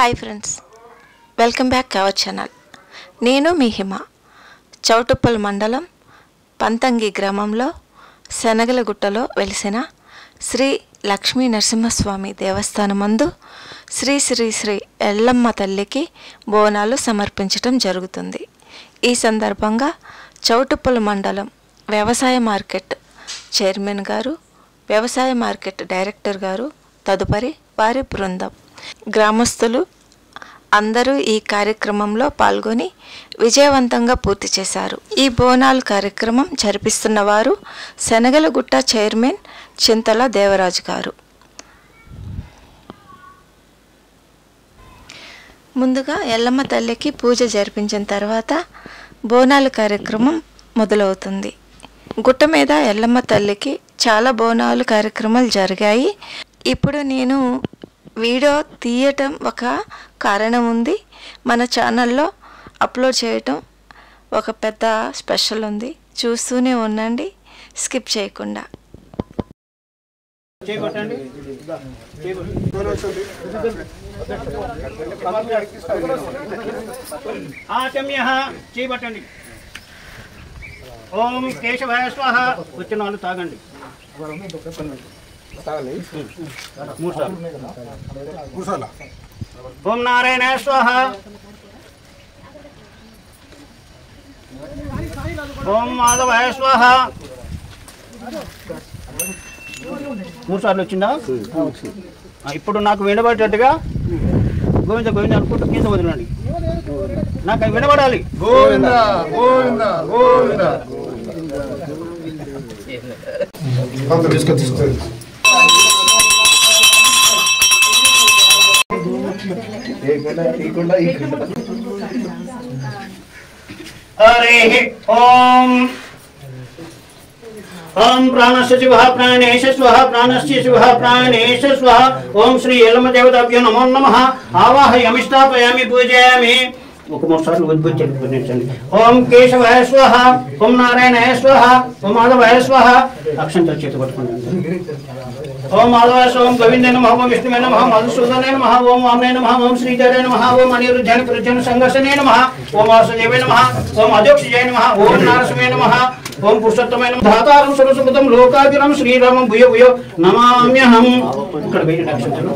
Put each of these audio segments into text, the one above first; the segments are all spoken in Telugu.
Hi friends, welcome back to our channel. నేను మీ హిమ. చౌటుప్పల్ మండలం పంతంగి గ్రామంలో శనగలగుట్టలో వెలిసిన శ్రీ లక్ష్మీ నరసింహస్వామి దేవస్థానమందు శ్రీ శ్రీ శ్రీ ఎల్లమ్మ తల్లికి బోనాలు సమర్పించడం జరుగుతుంది. ఈ సందర్భంగా చౌటుప్పల్ మండలం వ్యవసాయ మార్కెట్ చైర్మన్ గారు, వ్యవసాయ మార్కెట్ డైరెక్టర్ గారు, తదుపరి వారి బృందం, గ్రామస్తులు అందరూ ఈ కార్యక్రమంలో పాల్గొని విజయవంతంగా పూర్తి చేశారు. ఈ బోనాలు కార్యక్రమం జరిపిస్తున్న వారు శనగలగుట్ట చైర్మన్ చింతల దేవరాజు గారు. ముందుగా ఎల్లమ్మ తల్లికి పూజ జరిపించిన తర్వాత బోనాల కార్యక్రమం మొదలవుతుంది. గుట్ట మీద ఎల్లమ్మ తల్లికి చాలా బోనాలు కార్యక్రమాలు జరిగాయి. ఇప్పుడు నేను వీడియో తీయటం ఒక కారణం ఉంది. మన ఛానల్లో అప్లోడ్ చేయటం ఒక పెద్ద స్పెషల్ ఉంది. చూస్తూనే ఉండండి, స్కిప్ చేయకుండా. ఓం కేశవాయ స్వాహ. వచ్చిన వాళ్ళు తాగండి. ఓం నారాయణాయ స్వాహ. ఓం మాధవాయ స్వాహ. 3 సార్లు వచ్చిందా? ఇప్పుడు నాకు వినబడేటట్టుగా గోవింద గోవింద అనుకుంటూ కింద వదలండి. నాకు అవి వినబడాలి. గోవింద గోవింద గోవింద. హరి ఓం. ఓం ప్రాణస్య శివః ప్రాణేశ స్వః ప్రాణస్య శివః ప్రాణేశ స్వః. ఓం శ్రీ ఎల్లమ్మ దేవతాభ్యో నమో నమః. ఆవాహయామి స్థాపయామి పూజయామి. ఒక 3 సార్లు ఉద్భవించండి. ఓం కేశవాయ స్వాహ. ఓం నారాయణాయ స్వాహ. ఓం మాధవాయ స్వాహ. అక్షంతో చేతి పట్టుకోండి. ఓం మాధవాయ స్వాహ. ఓం గోవిందాయ నమః. ఓం విష్ణువే నమః. మధుసూదనాయ నమః. ఓం వామనాయ నమః. ఓం శ్రీధరాయ నమః. ఓం అనిరుద్ధాయ ప్రజన సంఘర్షణాయ నమః. ఓం వాసుదేవాయ నమః. ఓం అధ్యక్షాయ నమః. ఓం నారసింహాయ నమః. ఓం పురుషోత్తమాయ నమః. ధాతారం సరస్వతం లోకాభిరామ శ్రీరామం భూయో భూయో నమామ్యహం. ఇక్కడ వేయండి అక్షంతలు.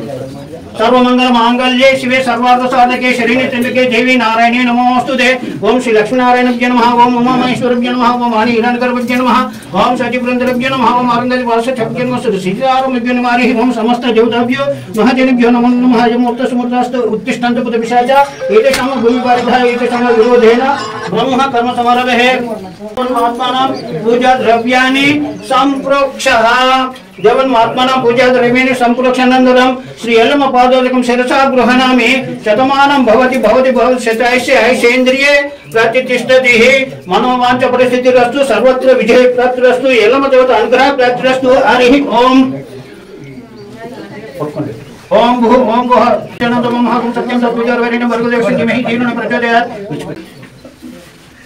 सर्वमंगल मांगल्ये शिवे सर्वार्थ साधके शरण्ये त्र्यंबके देवी नारायणे नमोस्तुते. ओम श्री लक्ष्मीनारायणाभ्यो नमः. ओम उमामहेश्वराभ्यो नमः. ओम वाणी हिरण्यगर्भाभ्यो नमः. ओम सचिवृंदाभ्यो नमः. ओम आरंदली वासठभ्यो नमः. श्रीसीतारामभ्यो नमः. ओम समस्त देवताभ्यो महाजनेभ्यो नमो नमः. यमूर्त समूर्तास्तु उत्तिष्ठन्तु पुतपिशाचा एतेषां भूमिपारितः एतेषां विरोधेन ब्रह्म कर्म समारभे. परमात्मनां पूजा द्रव्याणि संप्रोक्षः. जगन्मात्मनां पूजा द्रव्याणि संप्रोक्षानन्तरं श्री एल्लम्म पादोदकं शिरसा गृह्णामि. शतमानं भवति भवति भवति शतायुष्ये आयुष्येन्द्रिये प्रतिष्ठति. मनोवांच परिस्थितिरस्तु. सर्वत्र विजय प्राप्तिरस्तु. एल्लम्म देवता अनुग्रह प्राप्तिरस्तु. हरि ओम. ओम भू ओम भुः जनतमं महं सत्यं सत्पूजार्वरेण वर्गदेव संजीमहि जीवनं प्रचोदयात्.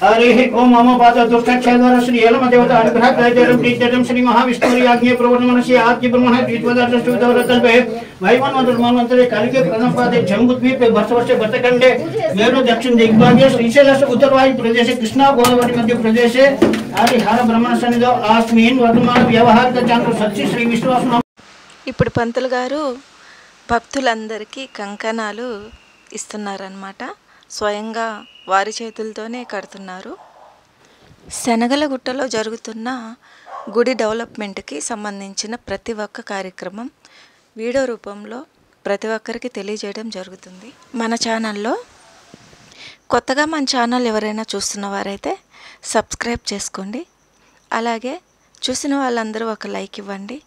हरि ओम मम पाद दुष्टक्षयद्वारा श्री एल्लम्म देवता अनुग्रह प्रचोदनं प्रीत्यर्थं श्री महाविष्णुरि आज्ञे प्रवर्तमानस्य आद्य ब्रह्मण द्वित्वदर्शस्तुतवरतल्पे वैमन्वन्तरे कालिके प्रथम पादे जम्बूद्वीपे वर्षवर्षे भरतखण्डे मेरु दक्षिण दिग्भागे श्रीशैलस्य उत्तरवायु प्रदेशे कृष्णा गोदावरी मध्य प्रदेशे हरिहर ब्रह्मण सन्निधौ अस्मिन् वर्तमान व्यवहारिक चन्द्र सच्చి श्री विष्णुवासुनाम. ఇప్పుడు పంతులు గారు భక్తులందరికీ కంకణాలు ఇస్తున్నారన్నమాట. స్వయంగా వారి చేతులతోనే కడుతున్నారు. శనగలగుట్టలో జరుగుతున్న గుడి డెవలప్మెంట్కి సంబంధించిన ప్రతి ఒక్క కార్యక్రమం వీడియో రూపంలో ప్రతి ఒక్కరికి తెలియజేయడం జరుగుతుంది. మన ఛానల్లో కొత్తగా మన ఛానల్ ఎవరైనా చూస్తున్న వారైతే సబ్స్క్రైబ్ చేసుకోండి. అలాగే చూసిన వాళ్ళందరూ ఒక లైక్ ఇవ్వండి.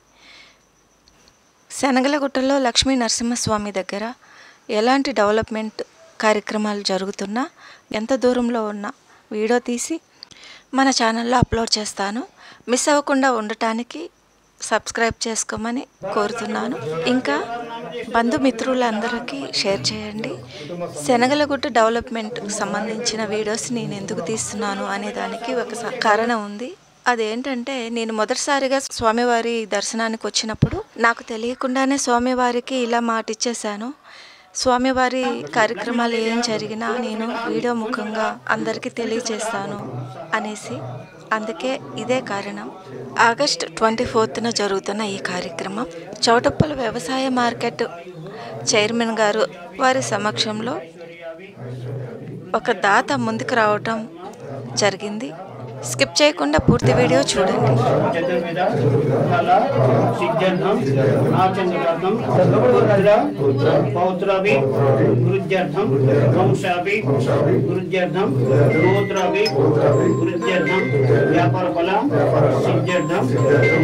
శనగలగుట్టలో లక్ష్మీ నరసింహస్వామి దగ్గర ఎలాంటి డెవలప్మెంట్ కార్యక్రమాలు జరుగుతున్నా ఎంత దూరంలో ఉన్నా వీడియో తీసి మన ఛానల్లో అప్లోడ్ చేస్తాను. మిస్ అవ్వకుండా ఉండటానికి సబ్స్క్రైబ్ చేసుకోమని కోరుతున్నాను. ఇంకా బంధుమిత్రులందరికీ షేర్ చేయండి. శనగలగుట్ట డెవలప్మెంట్ సంబంధించిన వీడియోస్ నేను ఎందుకు తీస్తున్నాను అనే దానికి ఒక కారణం ఉంది. అదేంటంటే నేను మొదటిసారిగా స్వామివారి దర్శనానికి వచ్చినప్పుడు నాకు తెలియకుండానే స్వామివారికి ఇలా మాట ఇచ్చేసాను. స్వామివారి కార్యక్రమాలు ఏం జరిగినా నేను వీడియో ముఖంగా అందరికీ తెలియజేస్తాను అనేసి, అందుకే ఇదే కారణం. ఆగస్ట్ 24న జరుగుతున్న ఈ కార్యక్రమం చౌటుప్పల్ వ్యవసాయ మార్కెట్ చైర్మన్ గారు వారి సమక్షంలో ఒక దాత ముందుకు రావటం జరిగింది. స్కిప్ చేయకుండా పూర్తి వీడియో చూడండి.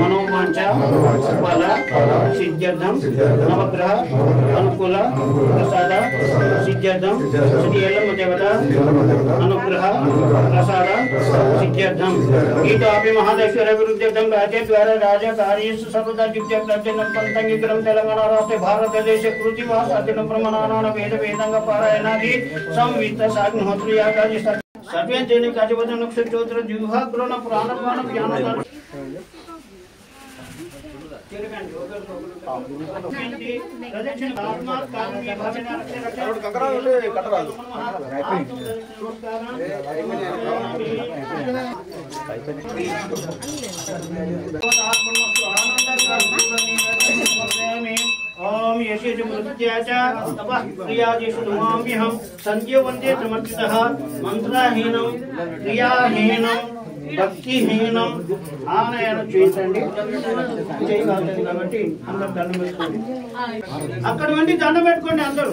మనోవాంఛ ఫల సిద్ధ్యర్థం నవగ్రహ అనుకూల ప్రసాద సిద్ధ్యర్థం శ్రీ ఎల్లమ్మ దేవత అనుగ్రహ ప్రసాద సిద్ధ్యర్థం గీతాపి మహాదేశ్వర విరుద్ధ్యర్థం రాజ్య ద్వారా రాజకార్యేషు సర్వదా దివ్యప్రజనం పంతంగిగ్రం తెలంగాణ రాష్ట్ర భారతదేశ కృతివాసాదినం ప్రమాణాన వేద వేదంగ పారాయణాది సంవిత సాగ్నిహోత్ర యాగాది సర్వేంద్రియ కార్యవద నక్షత్ర జిహ్వా క్రోణ ప్రాణపాన జ్ఞాన ओम यशेष मृत्याच तपः क्रियादिषु नमाम्यहं संजीवन्ते समर्पितः मंत्रहीनं क्रियाहीनं భక్తిహీనం ఆనయన చేయండి చేయగలుగుతుంది కాబట్టి అందరు దండం పెట్టుకోండి. అక్కడ వండి దండం పెట్టుకోండి అందరూ.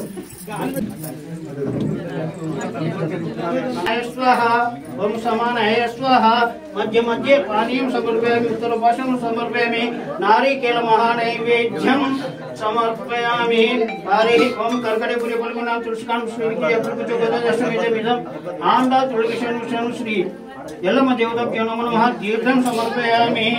ఓం సమాన స్వాహ మధ్య మధ్య పానీయం సమర్పయామి ఉత్తర భాషం సమర్పయామి నారీకేల మహానైవేద్యం సమర్పయామి. హరి ఓం కర్కటే పురి పలుకున తులసికాండం శ్రీకి అప్రకుచోదశమిదమిదం ఆండా తులకిషన్ శ్రీ ఎల్లమ్మ దేవతాభ్యో నమః తీర్థం సమర్పయామి.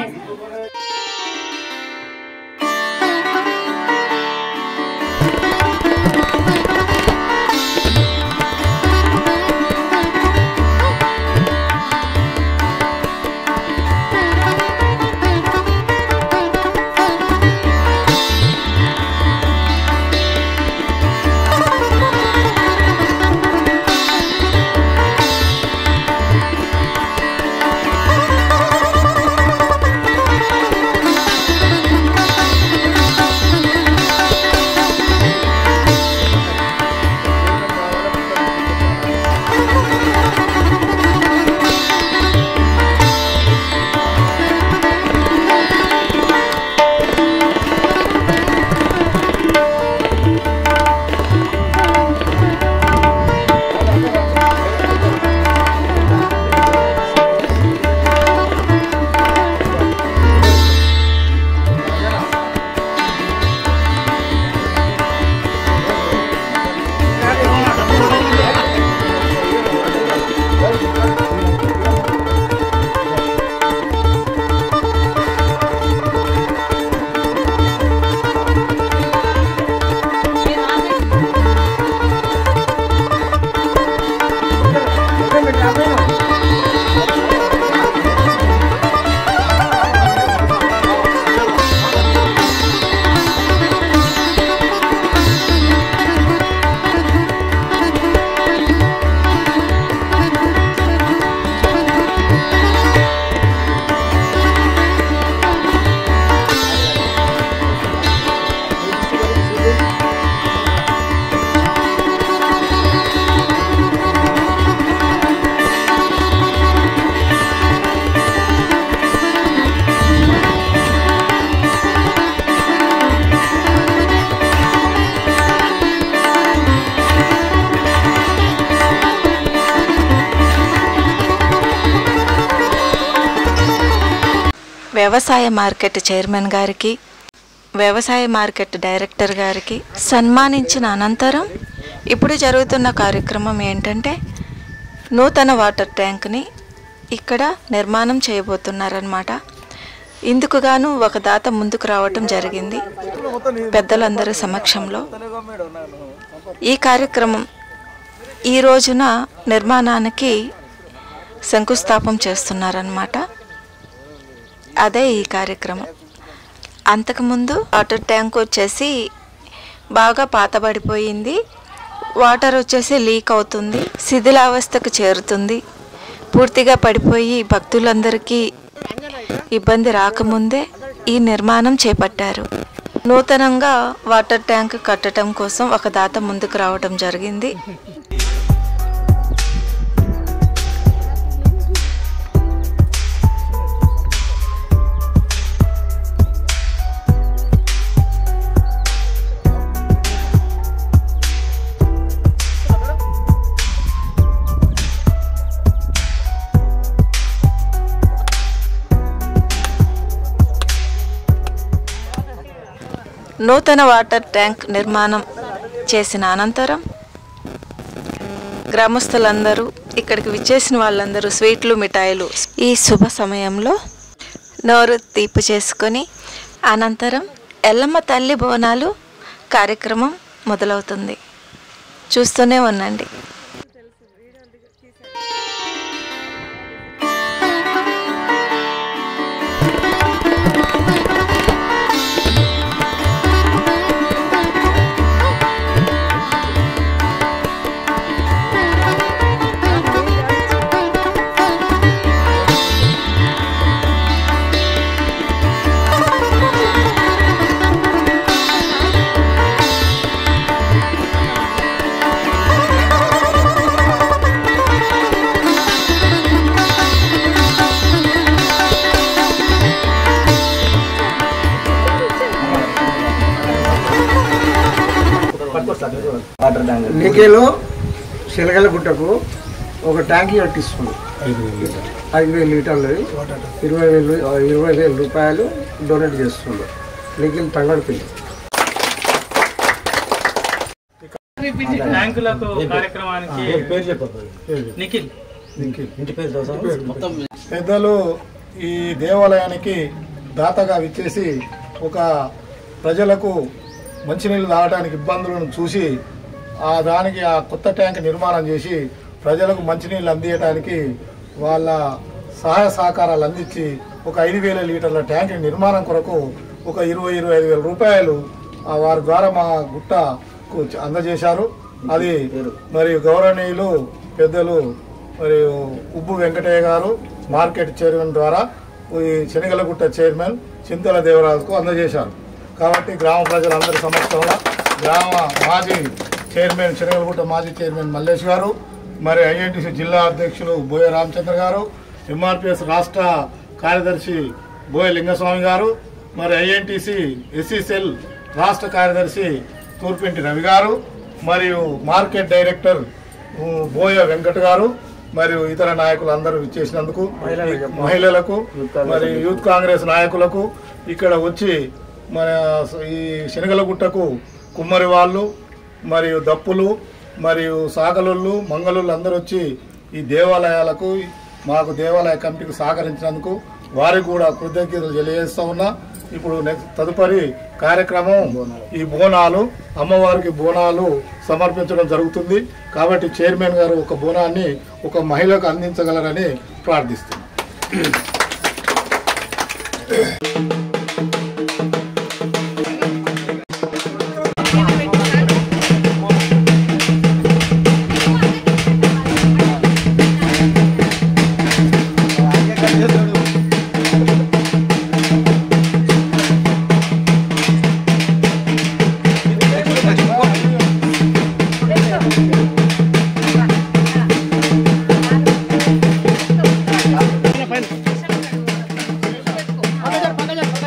వ్యవసాయ మార్కెట్ చైర్మన్ గారికి, వ్యవసాయ మార్కెట్ డైరెక్టర్ గారికి సన్మానించిన అనంతరం ఇప్పుడు జరుగుతున్న కార్యక్రమం ఏంటంటే నూతన వాటర్ ట్యాంక్ని ఇక్కడ నిర్మాణం చేయబోతున్నారన్నమాట. ఇందుకు గాను ఒక దాత ముందుకు రావటం జరిగింది పెద్దలందరి సమక్షంలో. ఈ కార్యక్రమం ఈ రోజున నిర్మాణానికి శంకుస్థాపన చేస్తున్నారన్నమాట. అదే ఈ కార్యక్రమం. అంతకుముందు వాటర్ ట్యాంక్ వచ్చేసి బాగా పాతబడిపోయింది. వాటర్ వచ్చేసి లీక్ అవుతుంది, శిథిలావస్థకు చేరుతుంది. పూర్తిగా పడిపోయి భక్తులందరికీ ఇబ్బంది రాకముందే ఈ నిర్మాణం చేపట్టారు. నూతనంగా వాటర్ ట్యాంక్ కట్టడం కోసం ఒక దాత ముందుకు రావడం జరిగింది. నూతన వాటర్ ట్యాంక్ నిర్మాణం చేసిన అనంతరం గ్రామస్తులందరూ, ఇక్కడికి విచ్చేసిన వాళ్ళందరూ స్వీట్లు, మిఠాయిలు ఈ శుభ సమయంలో నోరు తీపి చేసుకొని అనంతరం ఎల్లమ్మ తల్లి బోనాలు కార్యక్రమం మొదలవుతుంది. చూస్తూనే ఉండండి. నికేలో శిలగలగుట్టకు ఒక ట్యాంకీ కట్టిస్తుంది. 5,000 లీటర్లు 20,000 రూపాయలు డొనేట్ చేస్తుంది. నిఖిల్ తంగడపల్లి. ట్యాంకులకు కార్యక్రమానికి నిఖిల్ పెద్దలు ఈ దేవాలయానికి దాతగా విచ్చేసి ఒక ప్రజలకు మంచినీళ్ళు తాగడానికి ఇబ్బందులను చూసి దానికి ఆ కొత్త ట్యాంక్ నిర్మాణం చేసి ప్రజలకు మంచినీళ్ళు అందించడానికి వాళ్ళ సహాయ సహకారాలు అందించి ఒక 5,000 లీటర్ల ట్యాంక్ నిర్మాణం కొరకు ఒక 25,000 రూపాయలు వారి ద్వారా మా గుట్టకు అందజేశారు. అది మరియు గౌరవనీయులు పెద్దలు మరియు ఉబ్బు వెంకటయ్య గారు మార్కెట్ చైర్మన్ ద్వారా ఈ శనిగలగుట్ట చైర్మన్ చింతల దేవరాజుకు అందజేశారు. కాబట్టి గ్రామ ప్రజలందరి సమక్షంలో గ్రామ మాజీ చైర్మన్ శనిగలగుట్ట మాజీ చైర్మన్ మల్లేష్ గారు, మరి ఐఎన్టీసీ జిల్లా అధ్యక్షులు బోయ రామచంద్ర గారు, ఎంఆర్పిఎస్ రాష్ట్ర కార్యదర్శి బోయ లింగస్వామి గారు, మరి ఐఎన్టీసీ ఎస్సీసెల్ రాష్ట్ర కార్యదర్శి తూర్పింటి రవి గారు, మరియు మార్కెట్ డైరెక్టర్ బోయ వెంకట్ గారు, మరియు ఇతర నాయకులు అందరూ ఇచ్చేసినందుకు మహిళలకు మరి యూత్ కాంగ్రెస్ నాయకులకు ఇక్కడ వచ్చి మన ఈ శనగలగుట్టకు కుమ్మరి వాళ్ళు మరియు దప్పులు మరియు సాగలుళ్ళు మంగళుళ్ళు అందరూ వచ్చి ఈ దేవాలయాలకు మాకు దేవాలయ కమిటీకి సహకరించినందుకు వారికి కూడా కృతజ్ఞతలు తెలియజేస్తా ఉన్నా. ఇప్పుడు తదుపరి కార్యక్రమం ఈ బోనాలు, అమ్మవారికి బోనాలు సమర్పించడం జరుగుతుంది. కాబట్టి చైర్మన్ గారు ఒక బోనాన్ని ఒక మహిళకు అందించగలరని ప్రార్థిస్తున్నాం. పక్కన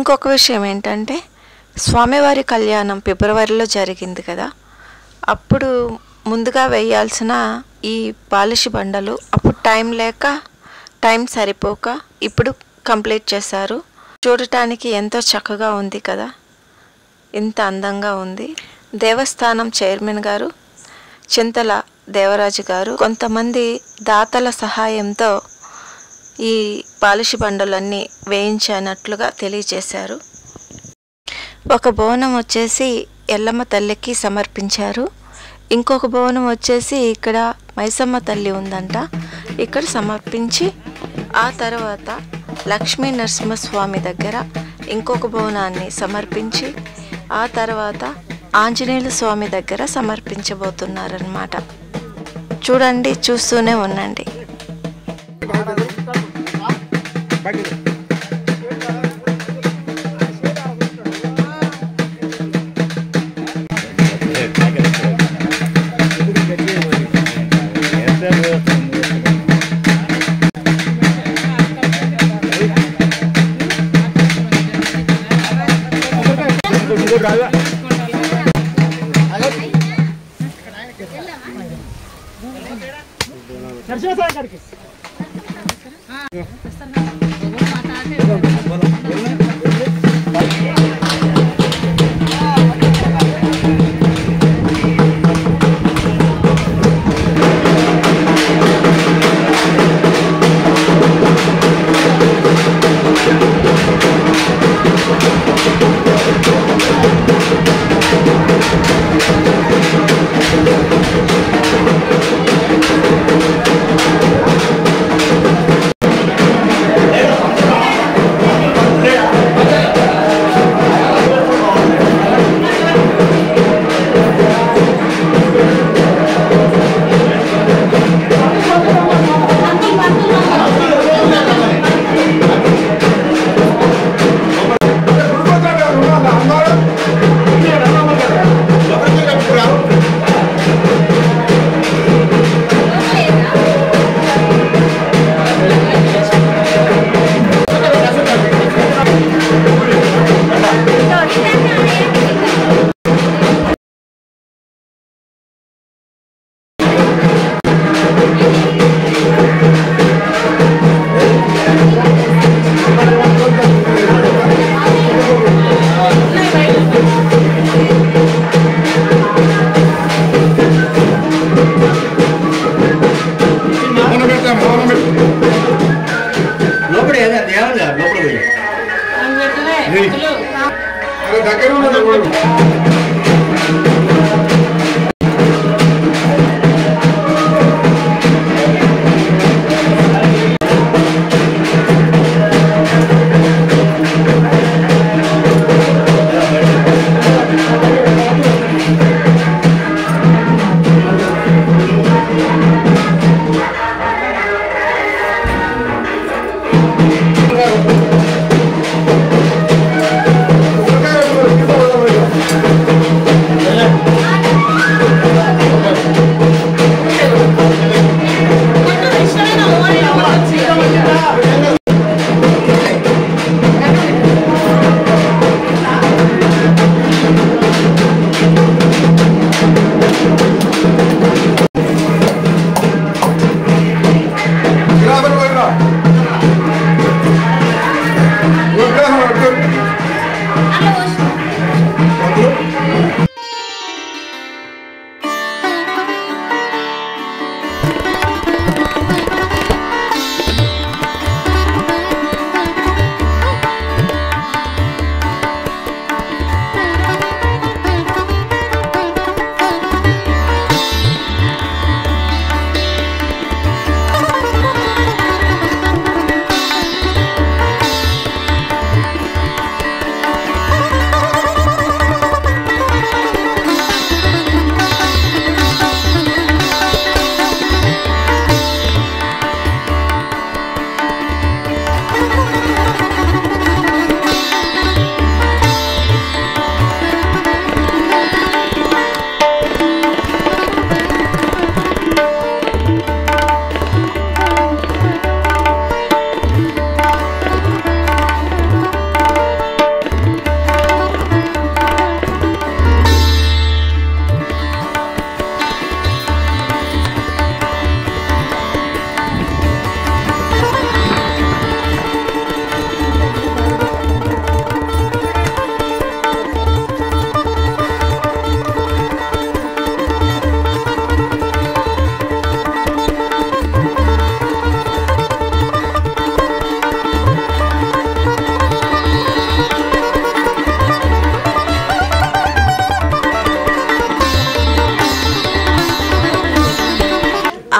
ఇంకొక విషయం ఏంటంటే స్వామివారి కళ్యాణం ఫిబ్రవరిలో జరిగింది కదా, అప్పుడు ముందుగా వేయాల్సిన ఈ పాలిష్ బండలు అప్పుడు టైం లేక టైం సరిపోక ఇప్పుడు కంప్లీట్ చేశారు. చూడటానికి ఎంతో చక్కగా ఉంది కదా, ఇంత అందంగా ఉంది. దేవస్థానం చైర్మన్ గారు చింతల దేవరాజు గారు కొంతమంది దాతల సహాయంతో ఈ పాలిష్ బండలన్నీ వేయించినట్లుగా తెలియజేశారు. ఒక బోనం వచ్చేసి ఎల్లమ్మ తల్లికి సమర్పించారు, ఇంకొక బోనం వచ్చేసి ఇక్కడ మైసమ్మ తల్లి ఉందంట, ఇక్కడ సమర్పించి ఆ తర్వాత లక్ష్మీ నరసింహస్వామి దగ్గర ఇంకొక బోనాన్ని సమర్పించి ఆ తర్వాత ఆంజనేయుల స్వామి దగ్గర సమర్పించబోతున్నారన్నమాట. చూడండి, చూస్తూనే ఉండండి.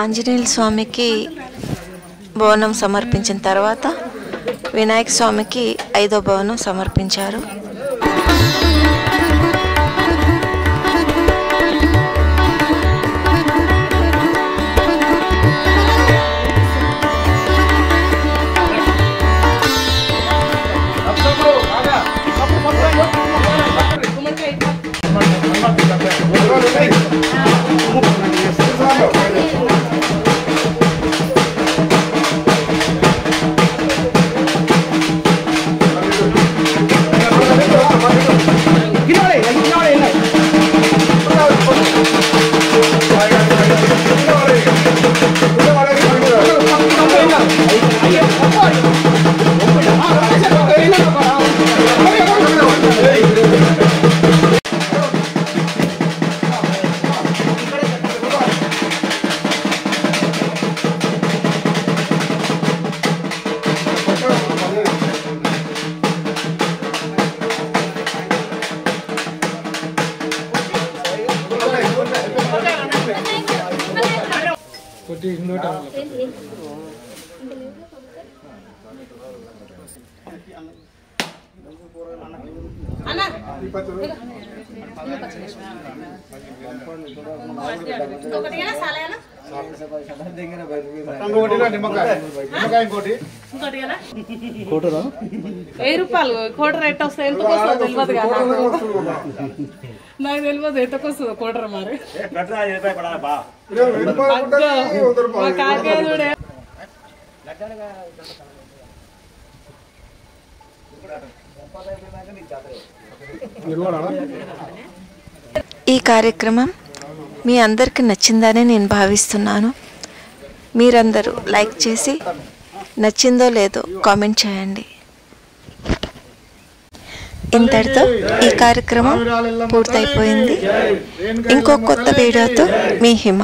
ఆంజనేయుల స్వామికి బోనం సమర్పించిన తర్వాత వినాయక స్వామికి 5వ బోనం సమర్పించారు. ₹1000 కోటర్ ఎట్ట వస్తాయి ఎంత వస్తుందో తెలియదు కదా నాకు తెలియదు ఎంత వస్తుందో కోటర్ మరి ఈ కార్యక్రమం మీ అందరికీ నచ్చిందని నేను భావిస్తున్నాను. మీరందరూ లైక్ చేసి నచ్చిందో లేదో కామెంట్ చేయండి. ఇంతటితో ఈ కార్యక్రమం పూర్తయిపోయింది. ఇంకో కొత్త వీడియోతో మీ హిమ.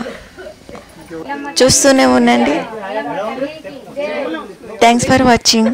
చూస్తూనే ఉండండి. Thanks for watching.